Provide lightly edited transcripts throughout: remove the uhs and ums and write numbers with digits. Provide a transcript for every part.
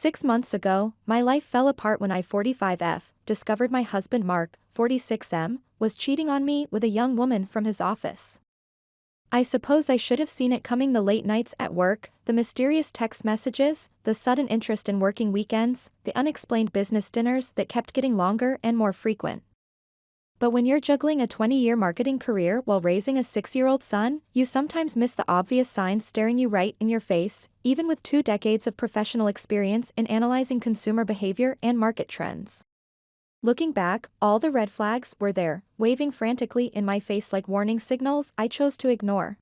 6 months ago, my life fell apart when I 45F discovered my husband Mark, 46M, was cheating on me with a young woman from his office. I suppose I should have seen it coming: the late nights at work, the mysterious text messages, the sudden interest in working weekends, the unexplained business dinners that kept getting longer and more frequent. But when you're juggling a 20-year marketing career while raising a 6-year-old son, you sometimes miss the obvious signs staring you right in your face, even with 2 decades of professional experience in analyzing consumer behavior and market trends. Looking back, all the red flags were there, waving frantically in my face like warning signals I chose to ignore.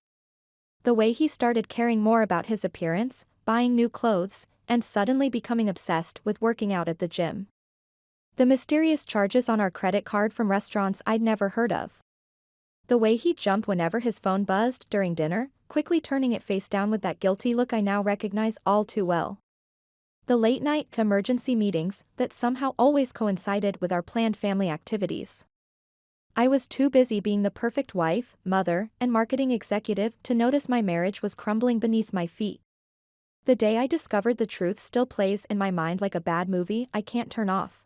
The way he started caring more about his appearance, buying new clothes, and suddenly becoming obsessed with working out at the gym. The mysterious charges on our credit card from restaurants I'd never heard of. The way he jumped whenever his phone buzzed during dinner, quickly turning it face down with that guilty look I now recognize all too well. The late-night emergency meetings that somehow always coincided with our planned family activities. I was too busy being the perfect wife, mother, and marketing executive to notice my marriage was crumbling beneath my feet. The day I discovered the truth still plays in my mind like a bad movie I can't turn off.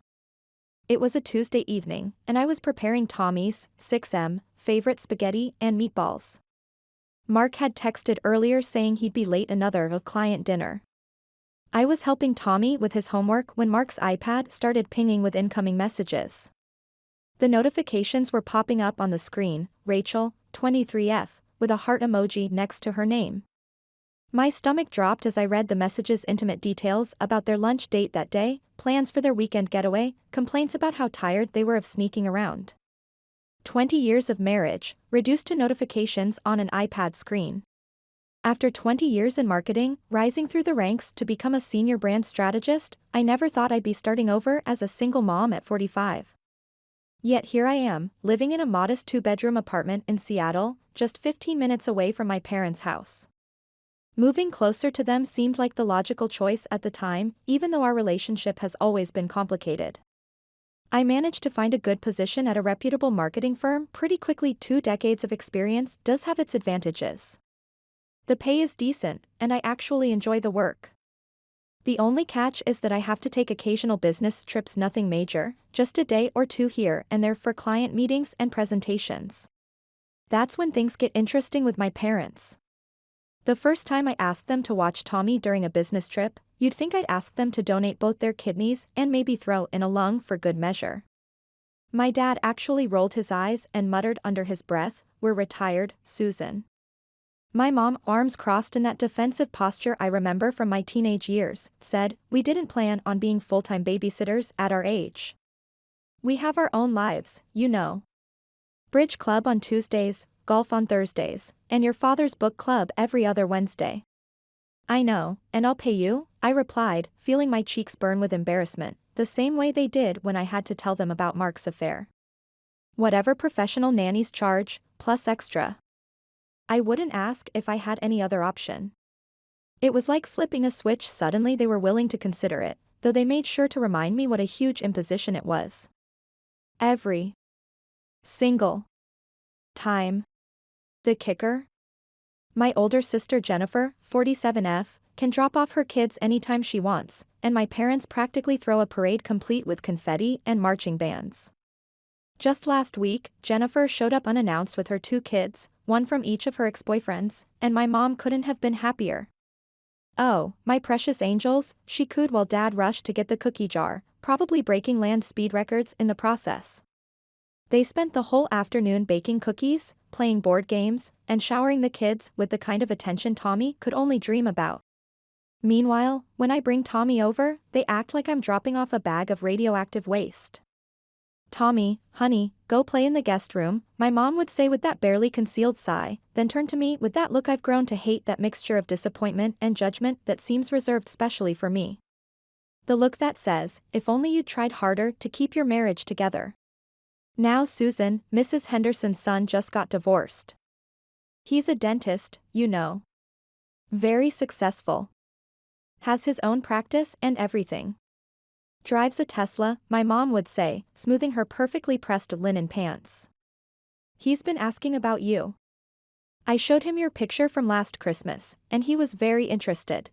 It was a Tuesday evening, and I was preparing Tommy's, 6M, favorite spaghetti and meatballs. Mark had texted earlier saying he'd be late another client dinner. I was helping Tommy with his homework when Mark's iPad started pinging with incoming messages. The notifications were popping up on the screen: Rachel, 23F, with a heart emoji next to her name. My stomach dropped as I read the messages: intimate details about their lunch date that day, plans for their weekend getaway, complaints about how tired they were of sneaking around. 20 years of marriage, reduced to notifications on an iPad screen. After 20 years in marketing, rising through the ranks to become a senior brand strategist, I never thought I'd be starting over as a single mom at 45. Yet here I am, living in a modest 2-bedroom apartment in Seattle, just 15 minutes away from my parents' house. Moving closer to them seemed like the logical choice at the time, even though our relationship has always been complicated. I managed to find a good position at a reputable marketing firm pretty quickly. 2 decades of experience does have its advantages. The pay is decent, and I actually enjoy the work. The only catch is that I have to take occasional business trips, nothing major, just a day or two here and there for client meetings and presentations. That's when things get interesting with my parents. The first time I asked them to watch Tommy during a business trip, you'd think I'd ask them to donate both their kidneys and maybe throw in a lung for good measure. My dad actually rolled his eyes and muttered under his breath, "We're retired, Susan." My mom, arms crossed in that defensive posture I remember from my teenage years, said, "We didn't plan on being full-time babysitters at our age. We have our own lives, you know. Bridge club on Tuesdays, golf on Thursdays, and your father's book club every other Wednesday." "I know, and I'll pay you," I replied, feeling my cheeks burn with embarrassment, the same way they did when I had to tell them about Mark's affair. "Whatever professional nannies charge, plus extra." I wouldn't ask if I had any other option. It was like flipping a switch. Suddenly they were willing to consider it, though they made sure to remind me what a huge imposition it was. Every single time. The kicker? My older sister Jennifer, 47F, can drop off her kids anytime she wants, and my parents practically throw a parade complete with confetti and marching bands. Just last week, Jennifer showed up unannounced with her 2 kids, one from each of her ex-boyfriends, and my mom couldn't have been happier. "Oh, my precious angels," she cooed while Dad rushed to get the cookie jar, probably breaking land speed records in the process. They spent the whole afternoon baking cookies, playing board games, and showering the kids with the kind of attention Tommy could only dream about. Meanwhile, when I bring Tommy over, they act like I'm dropping off a bag of radioactive waste. "Tommy, honey, go play in the guest room," my mom would say with that barely concealed sigh, then turn to me with that look I've grown to hate, that mixture of disappointment and judgment that seems reserved specially for me. The look that says, "If only you'd tried harder to keep your marriage together." Now Susan, Mrs. Henderson's son, just got divorced. He's a dentist, you know. Very successful. Has his own practice and everything. Drives a Tesla, my mom would say, smoothing her perfectly pressed linen pants. "He's been asking about you. I showed him your picture from last Christmas, and he was very interested."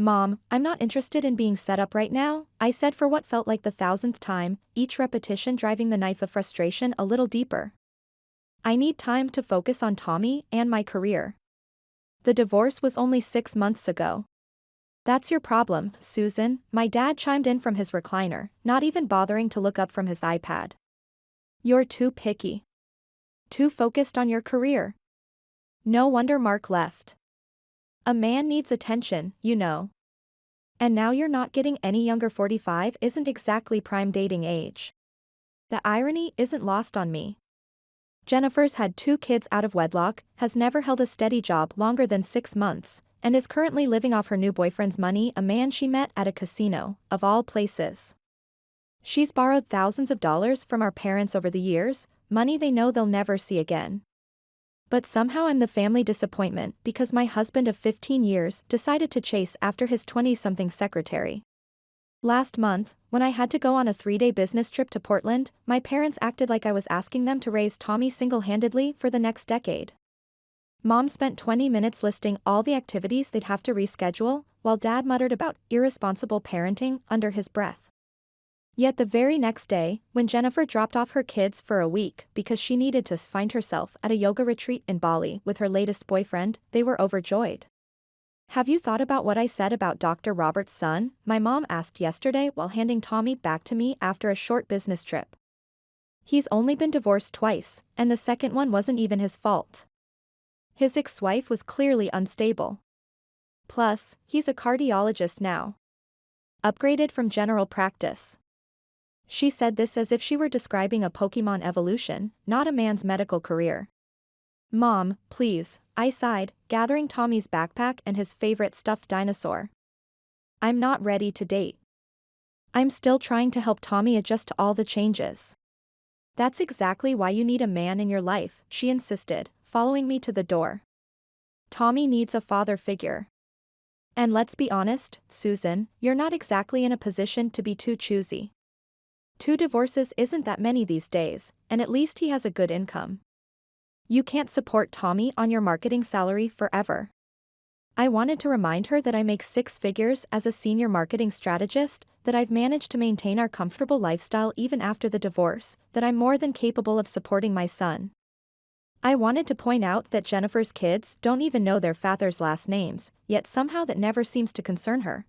Mom, I'm not interested in being set up right now, I said for what felt like the thousandth time, each repetition driving the knife of frustration a little deeper. I need time to focus on Tommy and my career. The divorce was only 6 months ago. That's your problem, Susan, my dad chimed in from his recliner, not even bothering to look up from his iPad. You're too picky. Too focused on your career. No wonder Mark left. A man needs attention, you know. And now you're not getting any younger. 45 isn't exactly prime dating age. The irony isn't lost on me. Jennifer's had 2 kids out of wedlock, has never held a steady job longer than 6 months, and is currently living off her new boyfriend's money, a man she met at a casino, of all places. She's borrowed thousands of dollars from our parents over the years, money they know they'll never see again. But somehow I'm the family disappointment because my husband of 15 years decided to chase after his 20-something secretary. Last month, when I had to go on a 3-day business trip to Portland, my parents acted like I was asking them to raise Tommy single-handedly for the next decade. Mom spent 20 minutes listing all the activities they'd have to reschedule, while Dad muttered about irresponsible parenting under his breath. Yet the very next day, when Jennifer dropped off her kids for a week because she needed to find herself at a yoga retreat in Bali with her latest boyfriend, they were overjoyed. Have you thought about what I said about Dr. Robert's son? My mom asked yesterday while handing Tommy back to me after a short business trip. He's only been divorced twice, and the second one wasn't even his fault. His ex-wife was clearly unstable. Plus, he's a cardiologist now. Upgraded from general practice. She said this as if she were describing a Pokemon evolution, not a man's medical career. Mom, please, I sighed, gathering Tommy's backpack and his favorite stuffed dinosaur. I'm not ready to date. I'm still trying to help Tommy adjust to all the changes. That's exactly why you need a man in your life, she insisted, following me to the door. Tommy needs a father figure. And let's be honest, Susan, you're not exactly in a position to be too choosy. 2 divorces isn't that many these days, and at least he has a good income. You can't support Tommy on your marketing salary forever. I wanted to remind her that I make 6 figures as a senior marketing strategist, that I've managed to maintain our comfortable lifestyle even after the divorce, that I'm more than capable of supporting my son. I wanted to point out that Jennifer's kids don't even know their father's last names, yet somehow that never seems to concern her.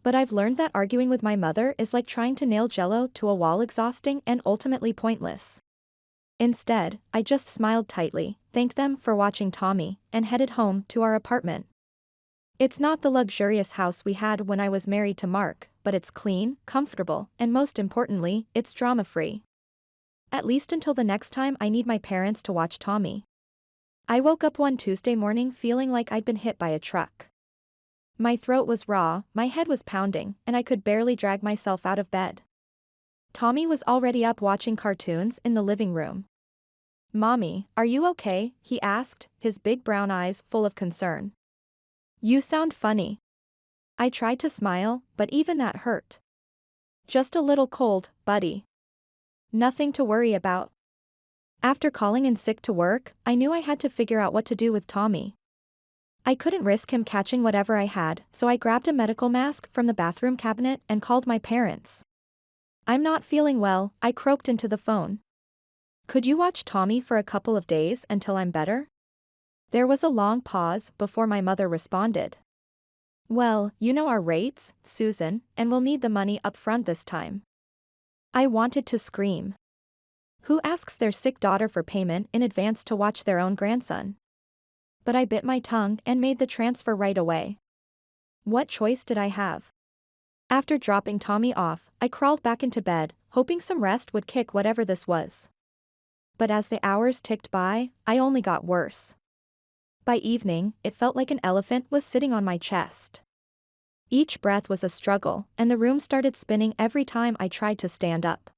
But I've learned that arguing with my mother is like trying to nail jello to a wall, exhausting and ultimately pointless. Instead, I just smiled tightly, thanked them for watching Tommy, and headed home to our apartment. It's not the luxurious house we had when I was married to Mark, but it's clean, comfortable, and most importantly, it's drama-free. At least until the next time I need my parents to watch Tommy. I woke up one Tuesday morning feeling like I'd been hit by a truck. My throat was raw, my head was pounding, and I could barely drag myself out of bed. Tommy was already up watching cartoons in the living room. Mommy, are you okay? He asked, his big brown eyes full of concern. You sound funny. I tried to smile, but even that hurt. Just a little cold, buddy. Nothing to worry about. After calling in sick to work, I knew I had to figure out what to do with Tommy. I couldn't risk him catching whatever I had, so I grabbed a medical mask from the bathroom cabinet and called my parents. I'm not feeling well, I croaked into the phone. Could you watch Tommy for a couple of days until I'm better? There was a long pause before my mother responded. Well, you know our rates, Susan, and we'll need the money up front this time. I wanted to scream. Who asks their sick daughter for payment in advance to watch their own grandson? But I bit my tongue and made the transfer right away. What choice did I have? After dropping Tommy off, I crawled back into bed, hoping some rest would kick whatever this was. But as the hours ticked by, I only got worse. By evening, it felt like an elephant was sitting on my chest. Each breath was a struggle, and the room started spinning every time I tried to stand up.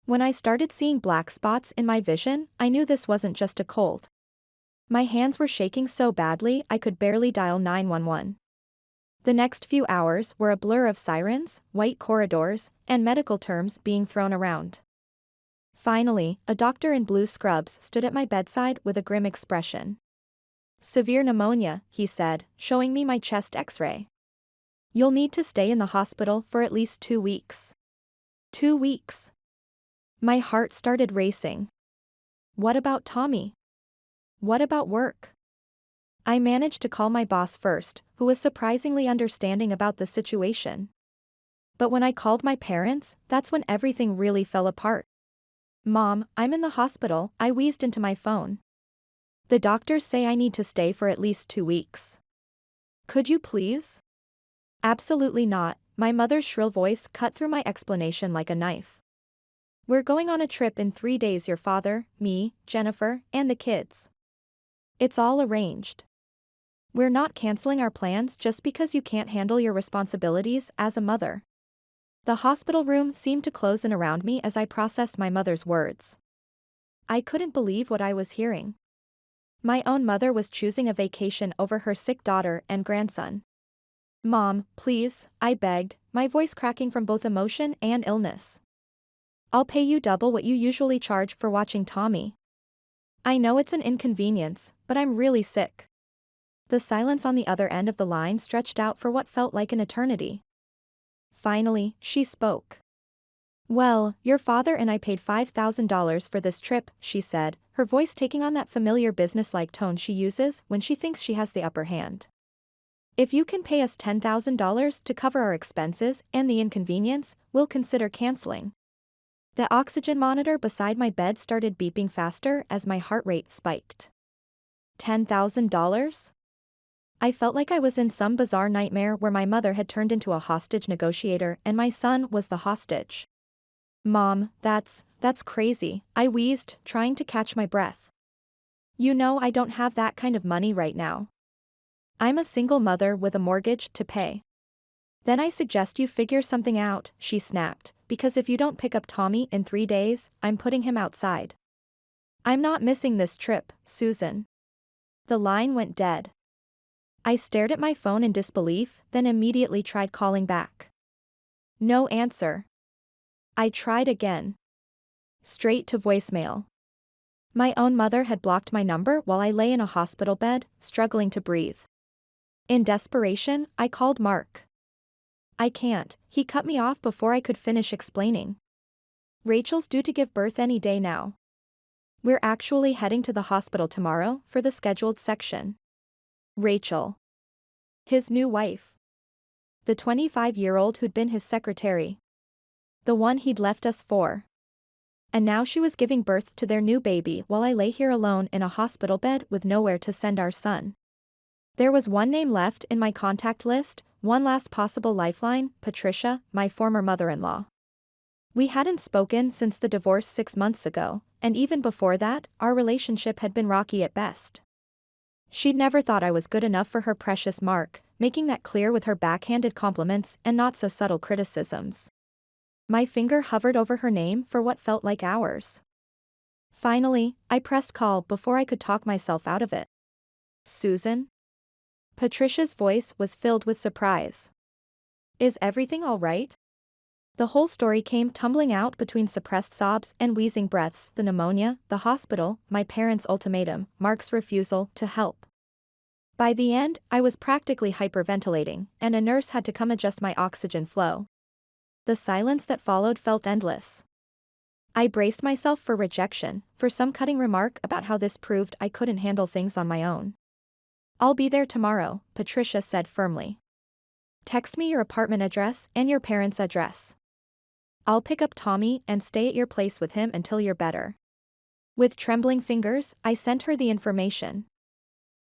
When I started seeing black spots in my vision, I knew this wasn't just a cold. My hands were shaking so badly I could barely dial 911. The next few hours were a blur of sirens, white corridors, and medical terms being thrown around. Finally, a doctor in blue scrubs stood at my bedside with a grim expression. Severe pneumonia, he said, showing me my chest X-ray. You'll need to stay in the hospital for at least 2 weeks. 2 weeks. My heart started racing. What about Tommy? What about work? I managed to call my boss first, who was surprisingly understanding about the situation. But when I called my parents, that's when everything really fell apart. "Mom, I'm in the hospital," I wheezed into my phone. "The doctors say I need to stay for at least 2 weeks. Could you please?" "Absolutely not," my mother's shrill voice cut through my explanation like a knife. "We're going on a trip in 3 days, your father, me, Jennifer, and the kids. It's all arranged. We're not canceling our plans just because you can't handle your responsibilities as a mother." The hospital room seemed to close in around me as I processed my mother's words. I couldn't believe what I was hearing. My own mother was choosing a vacation over her sick daughter and grandson. "Mom, please," I begged, my voice cracking from both emotion and illness. "I'll pay you double what you usually charge for watching Tommy. I know it's an inconvenience, but I'm really sick." The silence on the other end of the line stretched out for what felt like an eternity. Finally, she spoke. "Well, your father and I paid $5,000 for this trip," she said, her voice taking on that familiar businesslike tone she uses when she thinks she has the upper hand. "If you can pay us $10,000 to cover our expenses and the inconvenience, we'll consider canceling." The oxygen monitor beside my bed started beeping faster as my heart rate spiked. $10,000? I felt like I was in some bizarre nightmare where my mother had turned into a hostage negotiator and my son was the hostage. "Mom, that's crazy," I wheezed, trying to catch my breath. "You know I don't have that kind of money right now. I'm a single mother with a mortgage to pay." "Then I suggest you figure something out," she snapped, "because if you don't pick up Tommy in 3 days, I'm putting him outside." "I'm not missing this trip, Susan." The line went dead. I stared at my phone in disbelief, then immediately tried calling back. No answer. I tried again. Straight to voicemail. My own mother had blocked my number while I lay in a hospital bed, struggling to breathe. In desperation, I called Mark. "I can't," he cut me off before I could finish explaining. "Rachel's due to give birth any day now. We're actually heading to the hospital tomorrow for the scheduled section." Rachel. His new wife. The 25-year-old who'd been his secretary. The one he'd left us for. And now she was giving birth to their new baby while I lay here alone in a hospital bed with nowhere to send our son. There was one name left in my contact list, one last possible lifeline, Patricia, my former mother-in-law. We hadn't spoken since the divorce 6 months ago, and even before that, our relationship had been rocky at best. She'd never thought I was good enough for her precious Mark, making that clear with her backhanded compliments and not-so-subtle criticisms. My finger hovered over her name for what felt like hours. Finally, I pressed call before I could talk myself out of it. "Susan?" Patricia's voice was filled with surprise. "Is everything all right?" The whole story came tumbling out between suppressed sobs and wheezing breaths: the pneumonia, the hospital, my parents' ultimatum, Mark's refusal to help. By the end, I was practically hyperventilating, and a nurse had to come adjust my oxygen flow. The silence that followed felt endless. I braced myself for rejection, for some cutting remark about how this proved I couldn't handle things on my own. "I'll be there tomorrow," Patricia said firmly. "Text me your apartment address and your parents' address. I'll pick up Tommy and stay at your place with him until you're better." With trembling fingers, I sent her the information.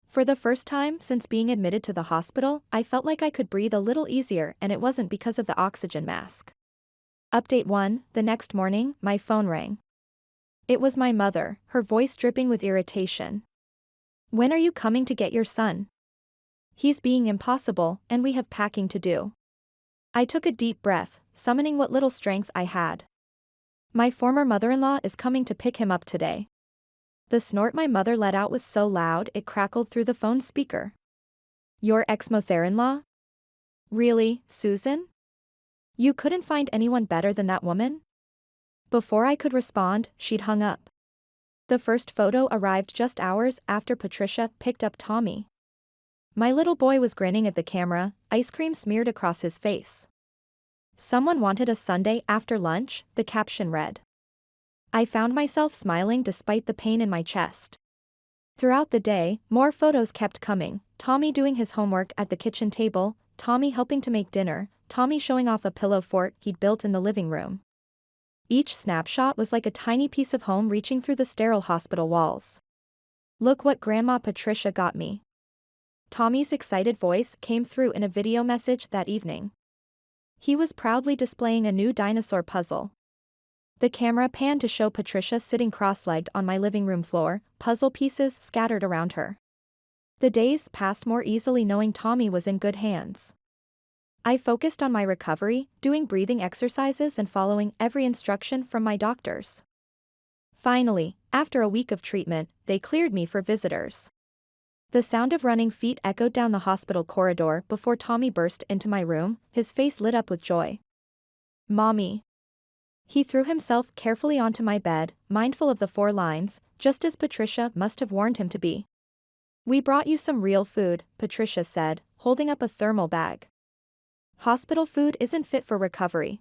For the first time since being admitted to the hospital, I felt like I could breathe a little easier, and it wasn't because of the oxygen mask. Update 1, the next morning, my phone rang. It was my mother, her voice dripping with irritation. "When are you coming to get your son? He's being impossible, and we have packing to do." I took a deep breath, summoning what little strength I had. "My former mother-in-law is coming to pick him up today." The snort my mother let out was so loud it crackled through the phone speaker. "Your ex-mother-in-law? Really, Susan? You couldn't find anyone better than that woman?" Before I could respond, she'd hung up. The first photo arrived just hours after Patricia picked up Tommy. My little boy was grinning at the camera, ice cream smeared across his face. Someone wanted a sundae after lunch, the caption read. I found myself smiling despite the pain in my chest. Throughout the day, more photos kept coming, Tommy doing his homework at the kitchen table, Tommy helping to make dinner, Tommy showing off a pillow fort he'd built in the living room. Each snapshot was like a tiny piece of home reaching through the sterile hospital walls. Look what Grandma Patricia got me. Tommy's excited voice came through in a video message that evening. He was proudly displaying a new dinosaur puzzle. The camera panned to show Patricia sitting cross-legged on my living room floor, puzzle pieces scattered around her. The days passed more easily knowing Tommy was in good hands. I focused on my recovery, doing breathing exercises and following every instruction from my doctors. Finally, after a week of treatment, they cleared me for visitors. The sound of running feet echoed down the hospital corridor before Tommy burst into my room, his face lit up with joy. Mommy. He threw himself carefully onto my bed, mindful of the 4 lines, just as Patricia must have warned him to be. We brought you some real food, Patricia said, holding up a thermal bag. Hospital food isn't fit for recovery.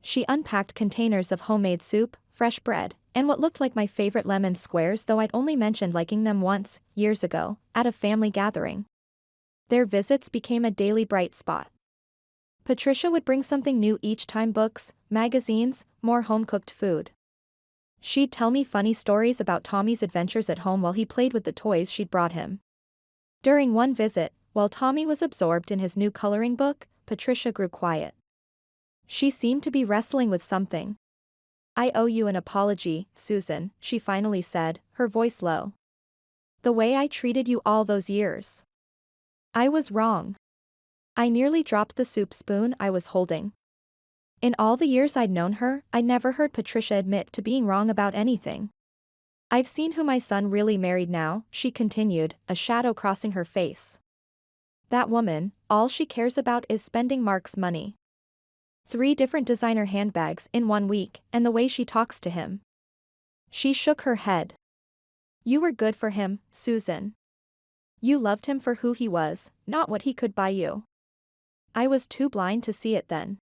She unpacked containers of homemade soup, fresh bread, and what looked like my favorite lemon squares, though I'd only mentioned liking them once, years ago, at a family gathering. Their visits became a daily bright spot. Patricia would bring something new each time: books, magazines, more home-cooked food. She'd tell me funny stories about Tommy's adventures at home while he played with the toys she'd brought him. During one visit, while Tommy was absorbed in his new coloring book, Patricia grew quiet. She seemed to be wrestling with something. I owe you an apology, Susan, she finally said, her voice low. The way I treated you all those years. I was wrong. I nearly dropped the soup spoon I was holding. In all the years I'd known her, I'd never heard Patricia admit to being wrong about anything. I've seen who my son really married now, she continued, a shadow crossing her face. That woman, all she cares about is spending Mark's money. 3 different designer handbags in 1 week, and the way she talks to him. She shook her head. You were good for him, Susan. You loved him for who he was, not what he could buy you. I was too blind to see it then.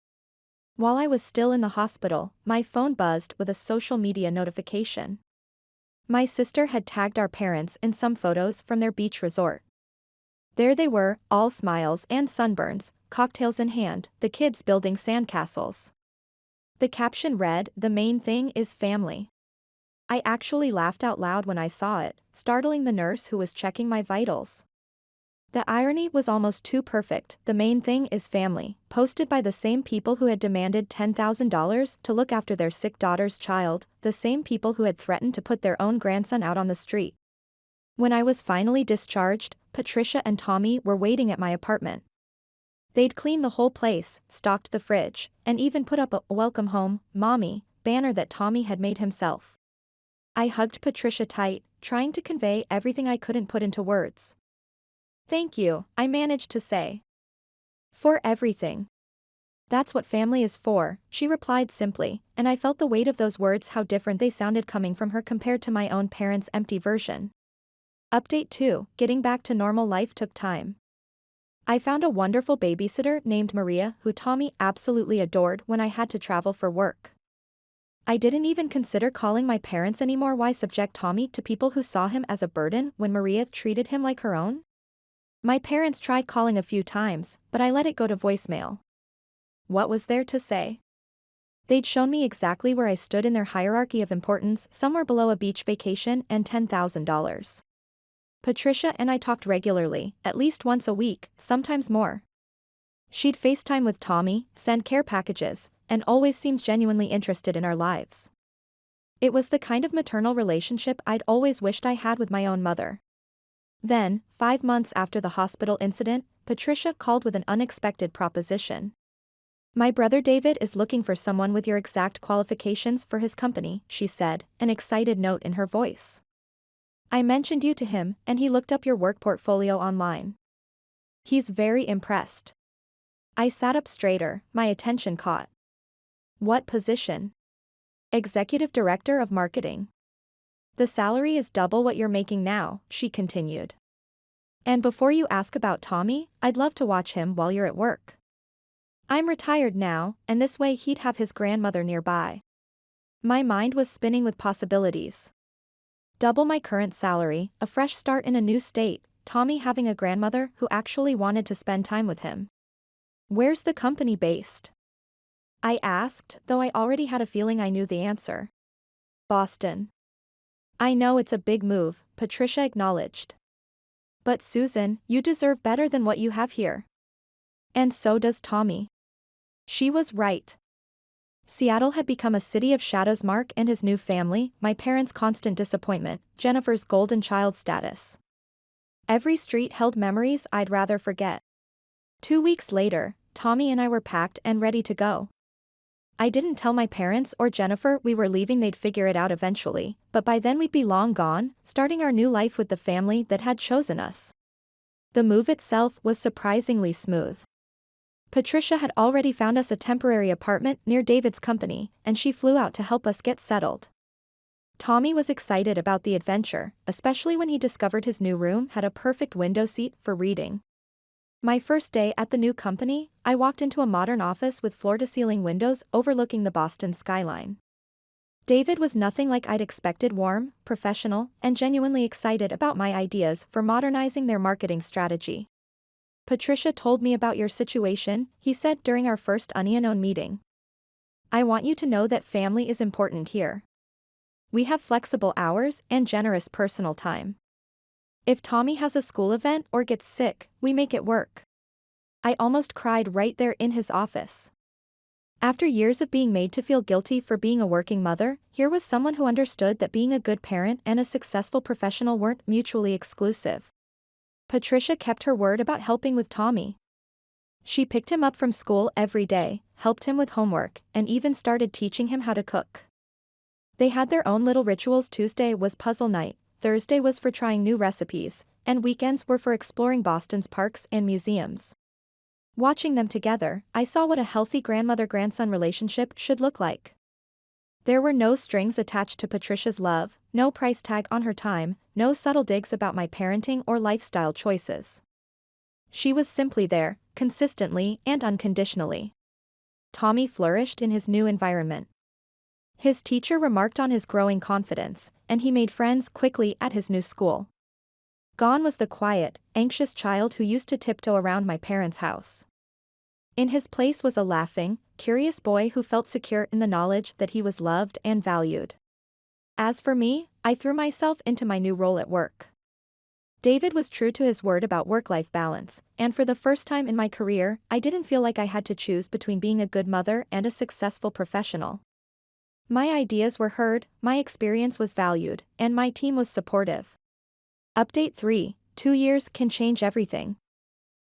While I was still in the hospital, my phone buzzed with a social media notification. My sister had tagged our parents in some photos from their beach resort. There they were, all smiles and sunburns, cocktails in hand, the kids building sandcastles. The caption read, "The main thing is family." I actually laughed out loud when I saw it, startling the nurse who was checking my vitals. The irony was almost too perfect. The main thing is family, posted by the same people who had demanded $10,000 to look after their sick daughter's child, the same people who had threatened to put their own grandson out on the street. When I was finally discharged, Patricia and Tommy were waiting at my apartment. They'd cleaned the whole place, stocked the fridge, and even put up a "Welcome Home, Mommy" banner that Tommy had made himself. I hugged Patricia tight, trying to convey everything I couldn't put into words. Thank you, I managed to say. For everything. That's what family is for, she replied simply, and I felt the weight of those words, how different they sounded coming from her compared to my own parents' empty version. Update 2, getting back to normal life took time. I found a wonderful babysitter named Maria who Tommy absolutely adored when I had to travel for work. I didn't even consider calling my parents anymore. Why subject Tommy to people who saw him as a burden when Maria treated him like her own? My parents tried calling a few times, but I let it go to voicemail. What was there to say? They'd shown me exactly where I stood in their hierarchy of importance, somewhere below a beach vacation and $10,000. Patricia and I talked regularly, at least once a week, sometimes more. She'd FaceTime with Tommy, send care packages, and always seemed genuinely interested in our lives. It was the kind of maternal relationship I'd always wished I had with my own mother. Then, 5 months after the hospital incident, Patricia called with an unexpected proposition. My brother David is looking for someone with your exact qualifications for his company, she said, an excited note in her voice. I mentioned you to him, and he looked up your work portfolio online. He's very impressed. I sat up straighter, my attention caught. What position? Executive Director of Marketing. The salary is double what you're making now, she continued. And before you ask about Tommy, I'd love to watch him while you're at work. I'm retired now, and this way he'd have his grandmother nearby. My mind was spinning with possibilities. Double my current salary, a fresh start in a new state, Tommy having a grandmother who actually wanted to spend time with him. Where's the company based? I asked, though I already had a feeling I knew the answer. Boston. I know it's a big move, Patricia acknowledged. But Susan, you deserve better than what you have here. And so does Tommy. She was right. Seattle had become a city of shadows. Mark and his new family, my parents' constant disappointment, Jennifer's golden child status. Every street held memories I'd rather forget. 2 weeks later, Tommy and I were packed and ready to go. I didn't tell my parents or Jennifer we were leaving. They'd figure it out eventually, but by then we'd be long gone, starting our new life with the family that had chosen us. The move itself was surprisingly smooth. Patricia had already found us a temporary apartment near David's company, and she flew out to help us get settled. Tommy was excited about the adventure, especially when he discovered his new room had a perfect window seat for reading. My first day at the new company, I walked into a modern office with floor-to-ceiling windows overlooking the Boston skyline. David was nothing like I'd expected: warm, professional, and genuinely excited about my ideas for modernizing their marketing strategy. Patricia told me about your situation, he said during our first unknown meeting. I want you to know that family is important here. We have flexible hours and generous personal time. If Tommy has a school event or gets sick, we make it work. I almost cried right there in his office. After years of being made to feel guilty for being a working mother, here was someone who understood that being a good parent and a successful professional weren't mutually exclusive. Patricia kept her word about helping with Tommy. She picked him up from school every day, helped him with homework, and even started teaching him how to cook. They had their own little rituals. Tuesday was puzzle night, Thursday was for trying new recipes, and weekends were for exploring Boston's parks and museums. Watching them together, I saw what a healthy grandmother-grandson relationship should look like. There were no strings attached to Patricia's love, no price tag on her time, no subtle digs about my parenting or lifestyle choices. She was simply there, consistently and unconditionally. Tommy flourished in his new environment. His teacher remarked on his growing confidence, and he made friends quickly at his new school. Gone was the quiet, anxious child who used to tiptoe around my parents' house. In his place was a laughing, curious boy who felt secure in the knowledge that he was loved and valued. As for me, I threw myself into my new role at work. David was true to his word about work-life balance, and for the first time in my career, I didn't feel like I had to choose between being a good mother and a successful professional. My ideas were heard, my experience was valued, and my team was supportive. Update 3: 2 years can change everything.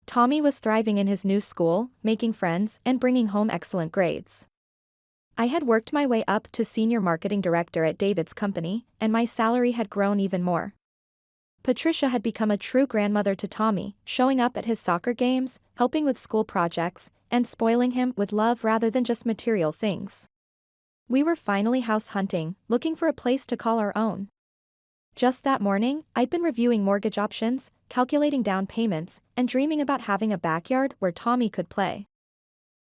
Tommy was thriving in his new school, making friends and bringing home excellent grades. I had worked my way up to senior marketing director at David's company, and my salary had grown even more. Patricia had become a true grandmother to Tommy, showing up at his soccer games, helping with school projects, and spoiling him with love rather than just material things. We were finally house hunting, looking for a place to call our own. Just that morning, I'd been reviewing mortgage options, calculating down payments, and dreaming about having a backyard where Tommy could play.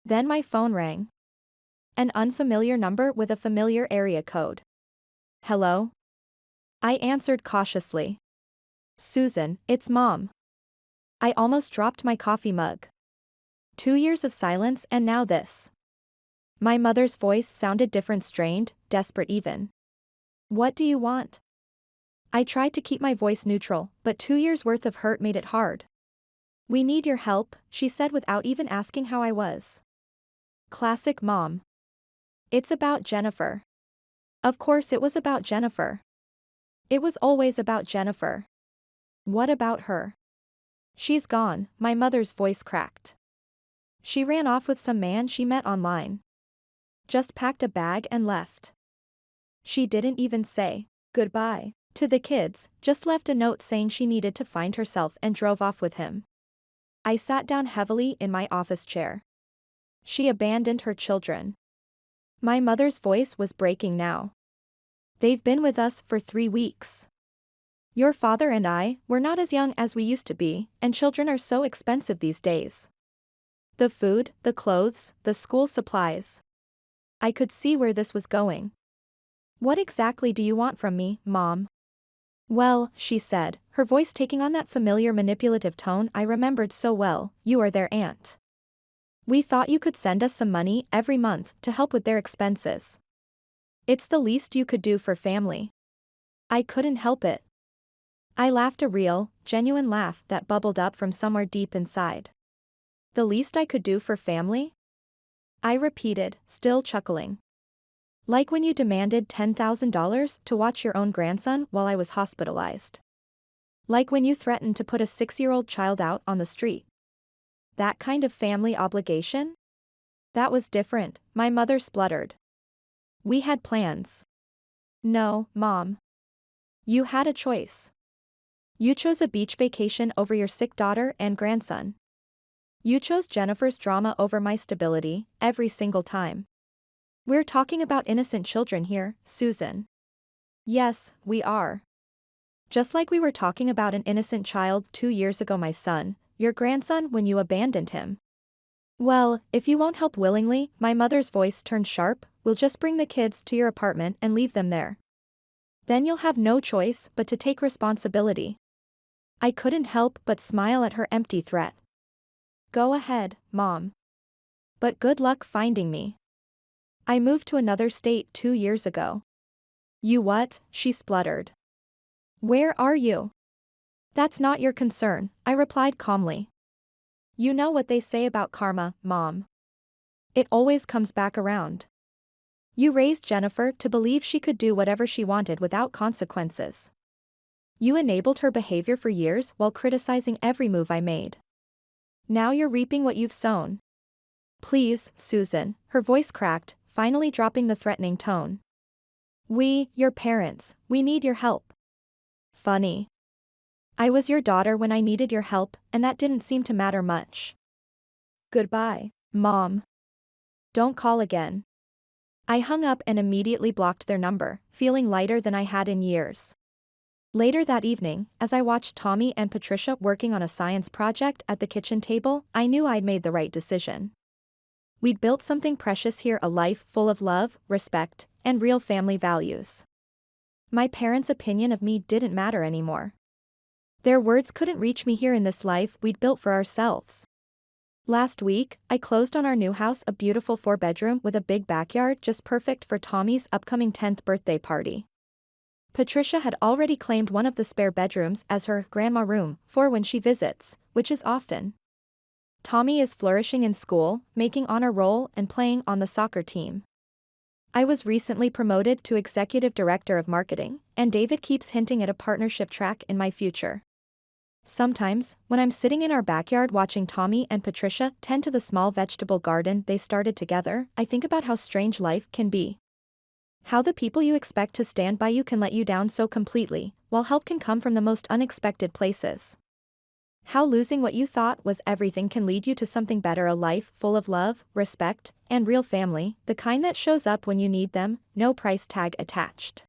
Then my phone rang. An unfamiliar number with a familiar area code. Hello? I answered cautiously. Susan, it's Mom. I almost dropped my coffee mug. 2 years of silence and now this. My mother's voice sounded different, strained, desperate even. What do you want? I tried to keep my voice neutral, but 2 years' worth of hurt made it hard. We need your help, she said without even asking how I was. Classic Mom. It's about Jennifer. Of course it was about Jennifer. It was always about Jennifer. What about her? She's gone, my mother's voice cracked. She ran off with some man she met online. Just packed a bag and left. She didn't even say goodbye to the kids, just left a note saying she needed to find herself and drove off with him. I sat down heavily in my office chair. She abandoned her children. My mother's voice was breaking now. They've been with us for 3 weeks. Your father and I, we're not as young as we used to be, and children are so expensive these days. The food, the clothes, the school supplies. I could see where this was going. What exactly do you want from me, Mom? Well, she said, her voice taking on that familiar manipulative tone I remembered so well, you are their aunt. We thought you could send us some money every month to help with their expenses. It's the least you could do for family. I couldn't help it. I laughed a real, genuine laugh that bubbled up from somewhere deep inside. The least I could do for family? I repeated, still chuckling. Like when you demanded $10,000 to watch your own grandson while I was hospitalized. Like when you threatened to put a 6-year-old child out on the street. That kind of family obligation? That was different, my mother spluttered. We had plans. No, Mom. You had a choice. You chose a beach vacation over your sick daughter and grandson. You chose Jennifer's drama over my stability, every single time. We're talking about innocent children here, Susan. Yes, we are. Just like we were talking about an innocent child 2 years ago, my son, your grandson, when you abandoned him. Well, if you won't help willingly, my mother's voice turned sharp, we'll just bring the kids to your apartment and leave them there. Then you'll have no choice but to take responsibility. I couldn't help but smile at her empty threat. Go ahead, Mom. But good luck finding me. I moved to another state 2 years ago. You what? She spluttered. Where are you? That's not your concern, I replied calmly. You know what they say about karma, Mom. It always comes back around. You raised Jennifer to believe she could do whatever she wanted without consequences. You enabled her behavior for years while criticizing every move I made. Now you're reaping what you've sown. Please, Susan, her voice cracked, finally dropping the threatening tone. We, your parents, we need your help. Funny. I was your daughter when I needed your help, and that didn't seem to matter much. Goodbye, Mom. Don't call again. I hung up and immediately blocked their number, feeling lighter than I had in years. Later that evening, as I watched Tommy and Patricia working on a science project at the kitchen table, I knew I'd made the right decision. We'd built something precious here, a life full of love, respect, and real family values. My parents' opinion of me didn't matter anymore. Their words couldn't reach me here in this life we'd built for ourselves. Last week, I closed on our new house, a beautiful 4-bedroom with a big backyard just perfect for Tommy's upcoming 10th birthday party. Patricia had already claimed one of the spare bedrooms as her grandma room for when she visits, which is often. Tommy is flourishing in school, making honor roll and playing on the soccer team. I was recently promoted to executive director of marketing, and David keeps hinting at a partnership track in my future. Sometimes, when I'm sitting in our backyard watching Tommy and Patricia tend to the small vegetable garden they started together, I think about how strange life can be. How the people you expect to stand by you can let you down so completely, while help can come from the most unexpected places. How losing what you thought was everything can lead you to something better, a life full of love, respect, and real family, the kind that shows up when you need them, no price tag attached.